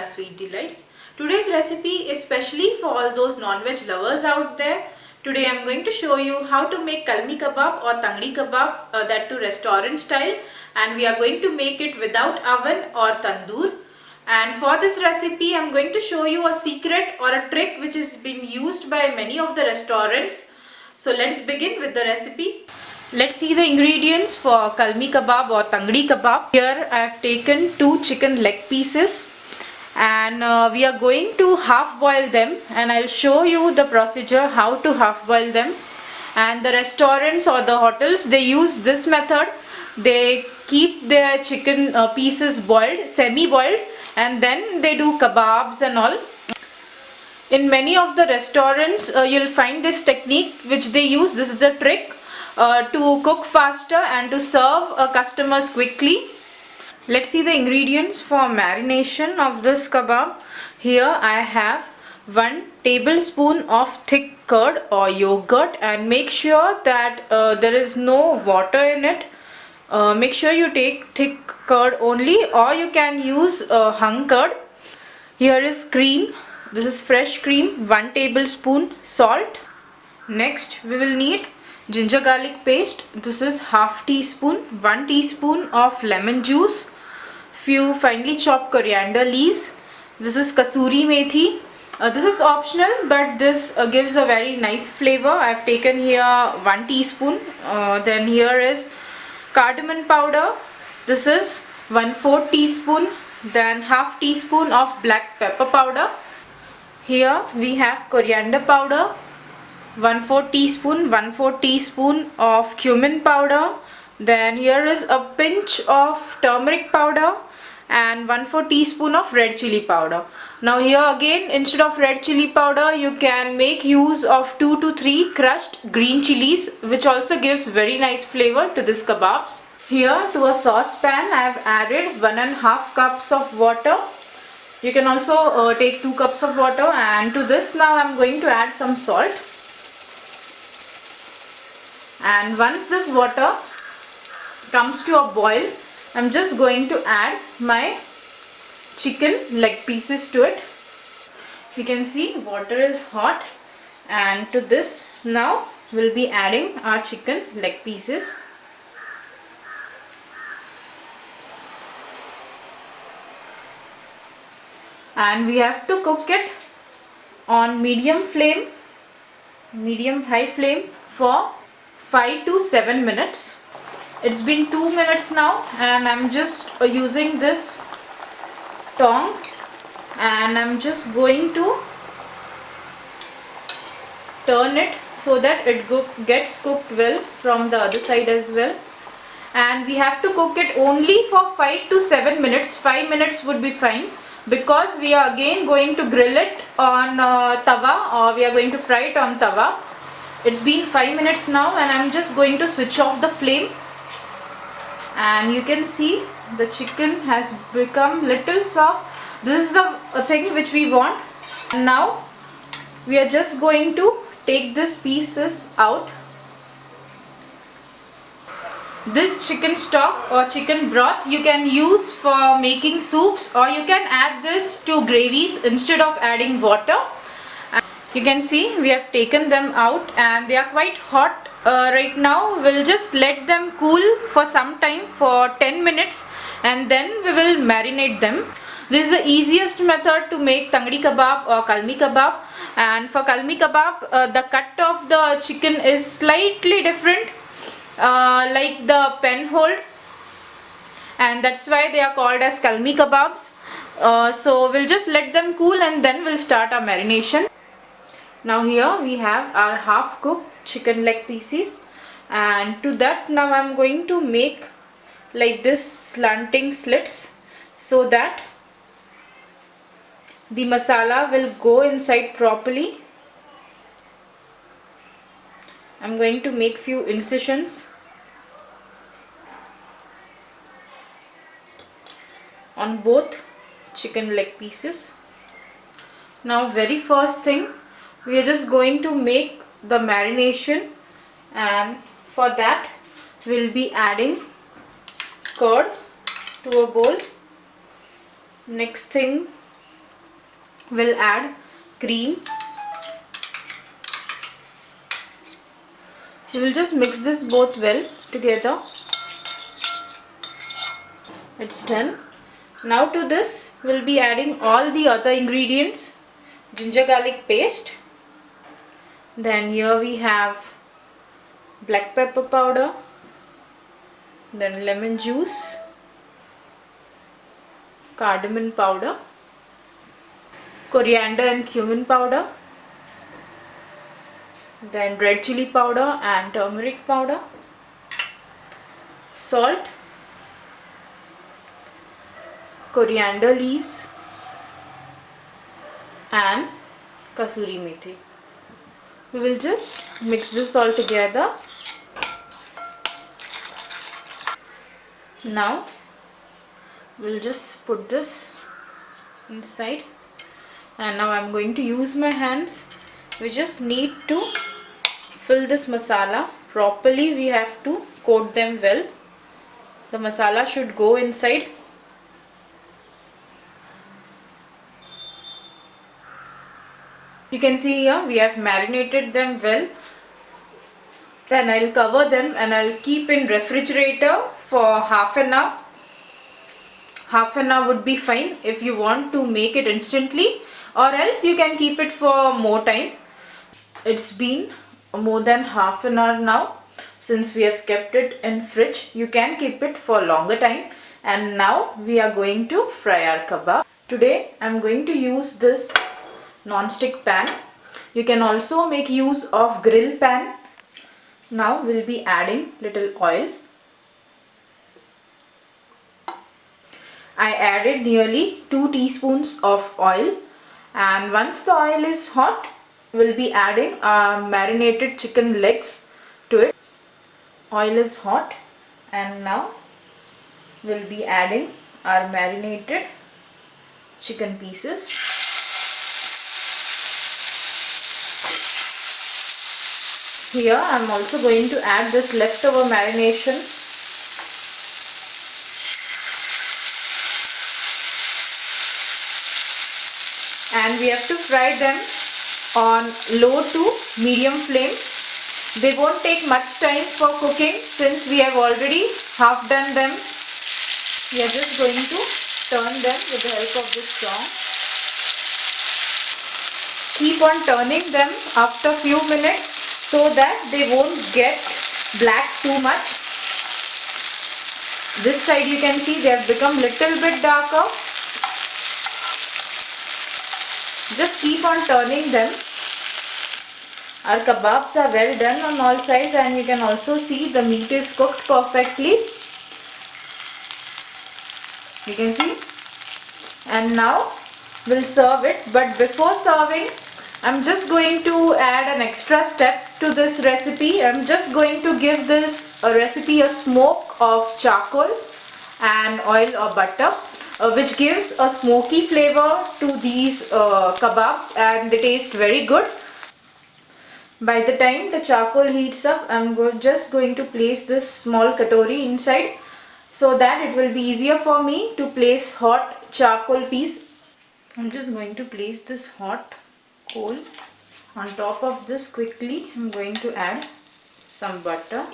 Sweet Delights. Today's recipe is specially for all those non-veg lovers out there. Today I am going to show you how to make Kalmi Kebab or Tangdi Kebab, that too restaurant style, and we are going to make it without oven or tandoor. And for this recipe I am going to show you a secret or a trick which is being used by many of the restaurants. So let's begin with the recipe. Let's see the ingredients for Kalmi Kebab or Tangdi Kebab. Here I have taken 2 chicken leg pieces and we are going to half boil them, and I'll show you the procedure how to half boil them. And the restaurants or the hotels, they use this method. They keep their chicken pieces boiled, semi-boiled, and then they do kebabs and all. In many of the restaurants you'll find this technique which they use. This is a trick to cook faster and to serve customers quickly. Let's see the ingredients for marination of this kebab. Here I have 1 tablespoon of thick curd or yogurt, and make sure that there is no water in it. Make sure you take thick curd only, or you can use hung curd. Here is cream. This is fresh cream, 1 tablespoon. Salt. Next we will need ginger garlic paste. This is half teaspoon. 1 teaspoon of lemon juice. Few finely chopped coriander leaves. This is kasuri methi. This is optional, but this gives a very nice flavor. I have taken here 1 teaspoon. Then here is cardamom powder. This is 1/4 teaspoon. Then half teaspoon of black pepper powder. Here we have coriander powder, 1/4 teaspoon, 1/4 teaspoon of cumin powder. Then here is a pinch of turmeric powder and 1/4 teaspoon of red chili powder. Now here again, instead of red chili powder, you can make use of 2 to 3 crushed green chilies, which also gives very nice flavor to this kebabs. Here to a saucepan I have added 1.5 cups of water. You can also take 2 cups of water, and to this now I am going to add some salt. And once this water comes to a boil, I'm just going to add my chicken leg pieces to it. You can see water is hot, and to this now we'll be adding our chicken leg pieces. And we have to cook it on medium high flame for 5 to 7 minutes. It's been 2 minutes now, and I'm just using this tong, and I'm just going to turn it so that it gets cooked well from the other side as well. And we have to cook it only for 5 to 7 minutes. 5 minutes would be fine, because we are again going to grill it on tawa, or we are going to fry it on tawa. It's been 5 minutes now, and I'm just going to switch off the flame. And you can see the chicken has become little soft. This is the thing which we want. And now we are just going to take these pieces out. This chicken stock or chicken broth you can use for making soups, or you can add this to gravies instead of adding water. You can see we have taken them out, and they are quite hot right now. We'll just let them cool for some time, for 10 minutes, and then we will marinate them. This is the easiest method to make Tangdi Kabab or Kalmi Kabab. And for Kalmi Kabab, the cut of the chicken is slightly different, like the pen hold, and that's why they are called as Kalmi Kababs. So we'll just let them cool, and then we'll start our marination. Now here we have our half cooked chicken leg pieces, and to that now I'm going to make like this slanting slits so that the masala will go inside properly. I'm going to make few incisions on both chicken leg pieces. Now very first thing, we are just going to make the marination, and for that we'll be adding curd to a bowl. Next thing, We'll add cream. We will just mix this both well together. It's done. Now to this we'll be adding all the other ingredients. Ginger garlic paste. Then here we have black pepper powder. Then lemon juice. Cardamom powder. Coriander and cumin powder. Then red chili powder and turmeric powder. Salt. Coriander leaves and kasuri methi. We will just mix this all together. Now we'll just put this inside, and now I'm going to use my hands. We just need to fill this masala properly. We have to coat them well. The masala should go inside. You can see here we have marinated them well, then I'll cover them and I'll keep in refrigerator for half an hour. Half an hour would be fine if you want to make it instantly, or else you can keep it for more time. It's been more than half an hour now since we have kept it in fridge. You can keep it for longer time. And now we are going to fry our kebab. Today I'm going to use this non-stick pan. You can also make use of grill pan. Now we'll be adding little oil. I added nearly 2 teaspoons of oil, and once the oil is hot, we'll be adding our marinated chicken legs to it. Oil is hot, and now we'll be adding our marinated chicken pieces. Here I am also going to add this leftover marination. And we have to fry them on low to medium flame. They won't take much time for cooking since we have already half done them. We are just going to turn them with the help of this tongs. Keep on turning them after a few minutes so that they won't get black too much. This side you can see they have become little bit darker. Just keep on turning them. Our kebabs are well done on all sides, and you can also see the meat is cooked perfectly. You can see. And now we'll serve it, but before serving I'm just going to add an extra step to this recipe. I'm just going to give this recipe a smoke of charcoal and oil or butter, which gives a smoky flavor to these kebabs, and they taste very good. By the time the charcoal heats up, I'm just going to place this small katori inside so that it will be easier for me to place hot charcoal piece. I'm just going to place this hot coal on top of this. Quickly I'm going to add some butter,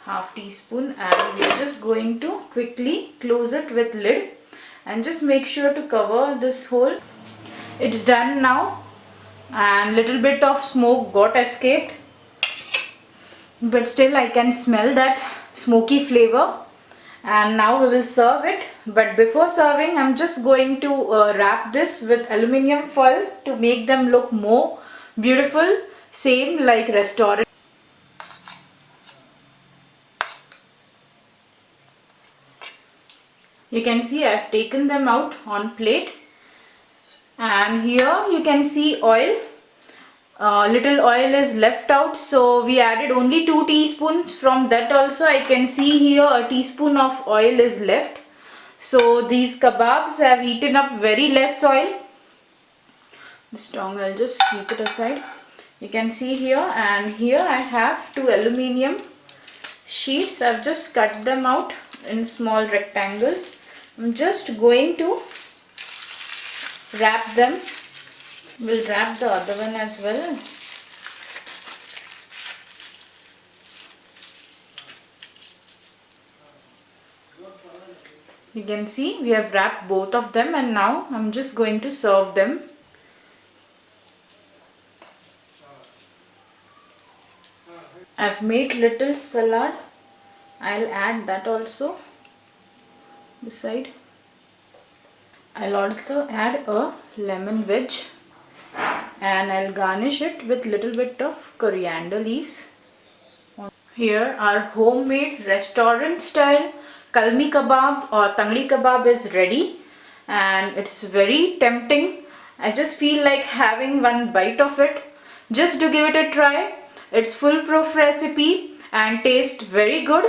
half teaspoon, and we're just going to quickly close it with lid and just make sure to cover this hole. It's done now, and little bit of smoke got escaped, but still I can smell that smoky flavor. And now we will serve it, but before serving I'm just going to wrap this with aluminium foil to make them look more beautiful, same like restaurant. You can see I have taken them out on plate, and here you can see oil. Little oil is left out, so we added only 2 teaspoons. From that also I can see here a teaspoon of oil is left. So these kebabs have eaten up very less oil. This tongue I'll just keep it aside. You can see here, and here I have 2 aluminium sheets. I've just cut them out in small rectangles. I'm just going to wrap them. We'll wrap the other one as well. You can see we have wrapped both of them, and now I'm just going to serve them. I've made little salad. I'll add that also beside. I'll also add a lemon wedge, and I'll garnish it with little bit of coriander leaves. Here our homemade restaurant style Kalmi Kabab or Tangdi Kabab is ready, and it's very tempting. I just feel like having one bite of it just to give it a try. It's foolproof recipe and tastes very good.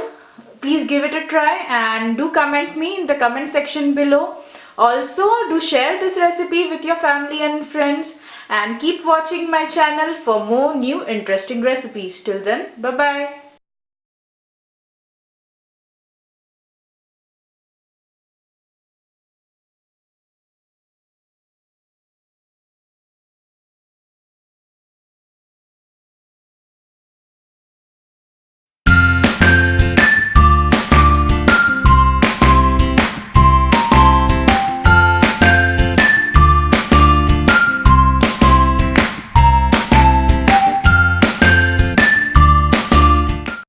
Please give it a try and do comment me in the comment section below. Also, do share this recipe with your family and friends, and keep watching my channel for more new interesting recipes. Till then, bye bye.